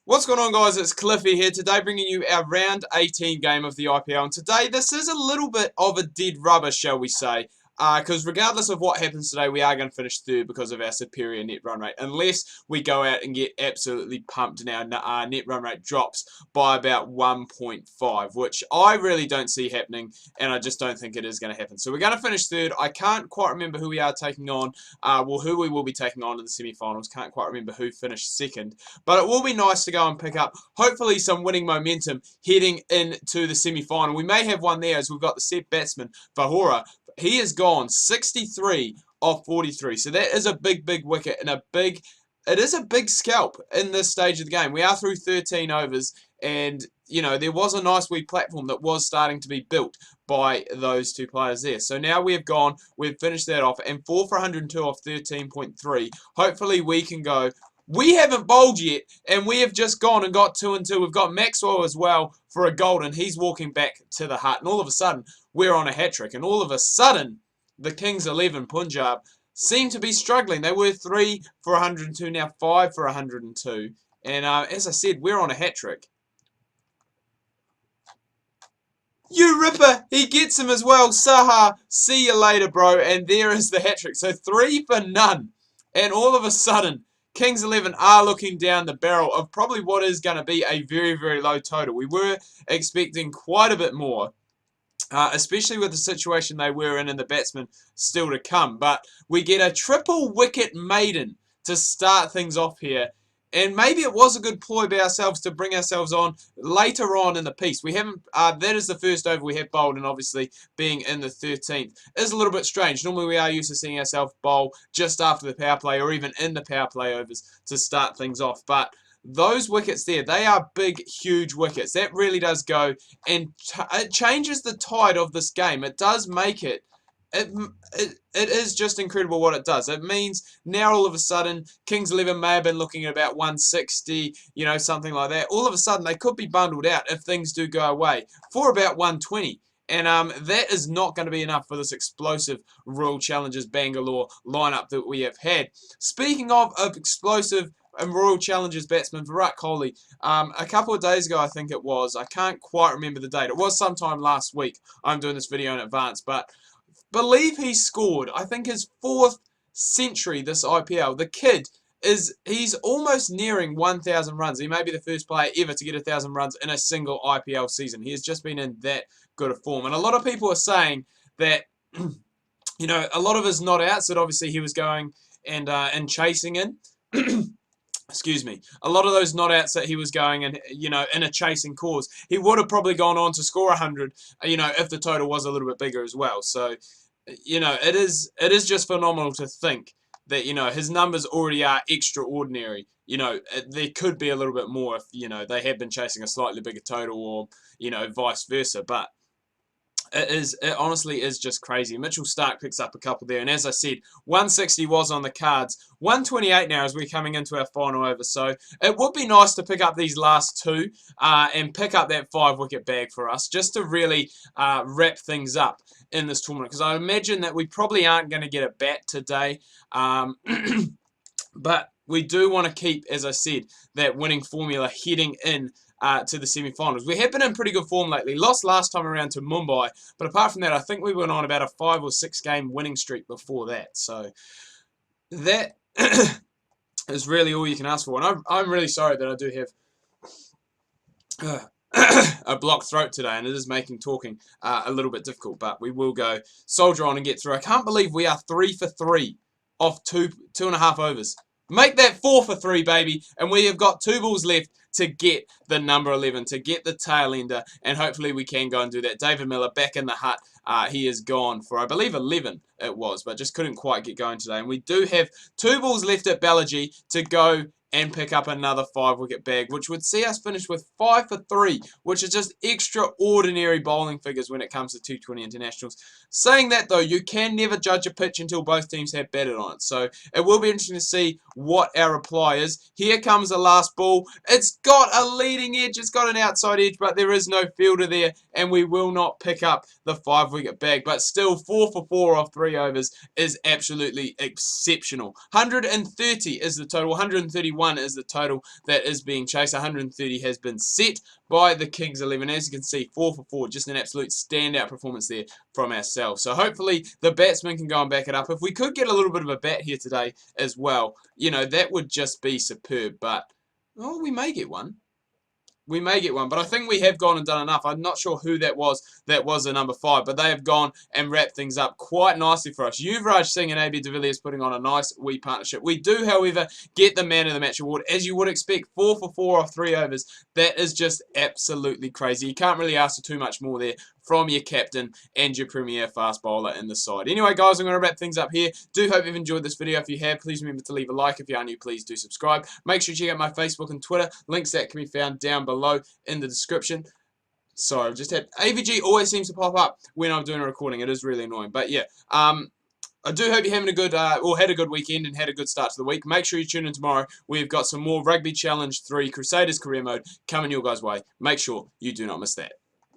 What's going on, guys? It's Cliffy here today, bringing you our round 18 game of the IPL. And today, this is a little bit of a dead rubber, shall we say, because regardless of what happens today, we are going to finish third because of our superior net run rate, unless we go out and get absolutely pumped and our net run rate drops by about 1.5, which I really don't see happening, and I just don't think it is going to happen. So we're going to finish third. I can't quite remember who we are taking on, who we will be taking on in the semi-finals. Can't quite remember who finished second. But it will be nice to go and pick up, hopefully, some winning momentum heading into the semi-final. We may have one there as we've got the set batsman, Fahora. He has gone 63 off 43. So that is a big, big wicket and it is a big scalp in this stage of the game. We are through 13 overs and, you know, there was a nice wee platform that was starting to be built by those two players there. So now we've finished that off and 4 for 102 off 13.3. Hopefully we can go. We haven't bowled yet, and we have just gone and got 2 and 2. We've got Maxwell as well for a golden. He's walking back to the hut, and all of a sudden, we're on a hat-trick. And all of a sudden, the Kings XI Punjab seem to be struggling. They were 3 for 102, now 5 for 102. And as I said, we're on a hat-trick. You ripper! He gets him as well. Saha, see you later, bro. And there is the hat-trick. So 3 for none. And all of a sudden, Kings XI are looking down the barrel of probably what is going to be a very, very low total. We were expecting quite a bit more, especially with the situation they were in and the batsmen still to come. But we get a triple wicket maiden to start things off here. And maybe it was a good ploy by ourselves to bring ourselves on later on in the piece. We haven't. That is the first over we have bowled, and obviously being in the 13th is a little bit strange. Normally we are used to seeing ourselves bowl just after the power play or even in the power play overs to start things off. But those wickets there, they are big, huge wickets. That really does go, and it changes the tide of this game. It does make it. It is just incredible what it does. It means now all of a sudden, Kings XI may have been looking at about 160, you know, something like that. All of a sudden, they could be bundled out if things do go away for about 120. And that is not going to be enough for this explosive Royal Challengers Bangalore lineup that we have had. Speaking of explosive and Royal Challengers batsman Virat Kohli, a couple of days ago, I think it was, I can't quite remember the date. It was sometime last week. I'm doing this video in advance, but believe he scored, I think, his 4th century this IPL. The kid he's almost nearing 1,000 runs. He may be the first player ever to get 1,000 runs in a single IPL season. He has just been in that good a form. And a lot of people are saying that, you know, a lot of his not outs that obviously he was going and chasing in. Excuse me. A lot of those not outs that he was going and, you know, in a chasing cause, he would have probably gone on to score 100, you know, if the total was a little bit bigger as well. So, you know, it is just phenomenal to think that, you know, his numbers already are extraordinary. You know, there could be a little bit more if, you know, they have been chasing a slightly bigger total or, you know, vice versa. But it honestly is just crazy. Mitchell Starc picks up a couple there, and as I said, 160 was on the cards. 128 now as we're coming into our final over, so it would be nice to pick up these last two and pick up that 5-wicket bag for us, just to really wrap things up in this tournament, because I imagine that we probably aren't going to get a bat today, but we do want to keep, as I said, that winning formula heading in to the semi-finals. We have been in pretty good form lately. Lost last time around to Mumbai, but apart from that, I think we went on about a 5 or 6 game winning streak before that. So that is really all you can ask for. And I'm really sorry that I do have a blocked throat today, and it is making talking a little bit difficult, but we will go soldier on and get through. I can't believe we are 3 for 3 off two and a half overs. Make that 4 for 3, baby, and we have got 2 balls left to get the number 11, to get the tail ender, and hopefully we can go and do that. David Miller back in the hut. He is gone for, I believe, 11 it was, but just couldn't quite get going today. And we do have 2 balls left at Balaji to go and pick up another 5-wicket bag, which would see us finish with 5 for 3, which is just extraordinary bowling figures when it comes to T20 internationals. Saying that, though, you can never judge a pitch until both teams have batted on it, so it will be interesting to see what our reply is. Here comes the last ball. It's got a leading edge, it's got an outside edge, but there is no fielder there, and we will not pick up the 5-wicket bag, but still 4 for 4 off 3 overs is absolutely exceptional. 130 is the total, 131 131 is the total that is being chased. 130 has been set by the Kings 11. As you can see, 4 for 4. Just an absolute standout performance there from ourselves. So hopefully the batsmen can go and back it up. If we could get a little bit of a bat here today as well, you know, that would just be superb. But, oh, we may get one. We may get one, but I think we have gone and done enough. I'm not sure who that was a number 5, but they have gone and wrapped things up quite nicely for us. Yuvraj Singh and AB de Villiers putting on a nice wee partnership. We do, however, get the Man of the Match award, as you would expect, 4 for 4 off 3 overs. That is just absolutely crazy. You can't really ask for too much more there from your captain and your premier fast bowler in the side. Anyway, guys, I'm going to wrap things up here. Do hope you've enjoyed this video. If you have, please remember to leave a like. If you are new, please do subscribe. Make sure you check out my Facebook and Twitter. Links that can be found down below in the description. Sorry, I've just had... AVG always seems to pop up when I'm doing a recording. It is really annoying. But yeah, I do hope you're having a good, or had a good weekend and had a good start to the week. Make sure you tune in tomorrow. We've got some more Rugby Challenge 3 Crusaders Career Mode coming your guys' way. Make sure you do not miss that.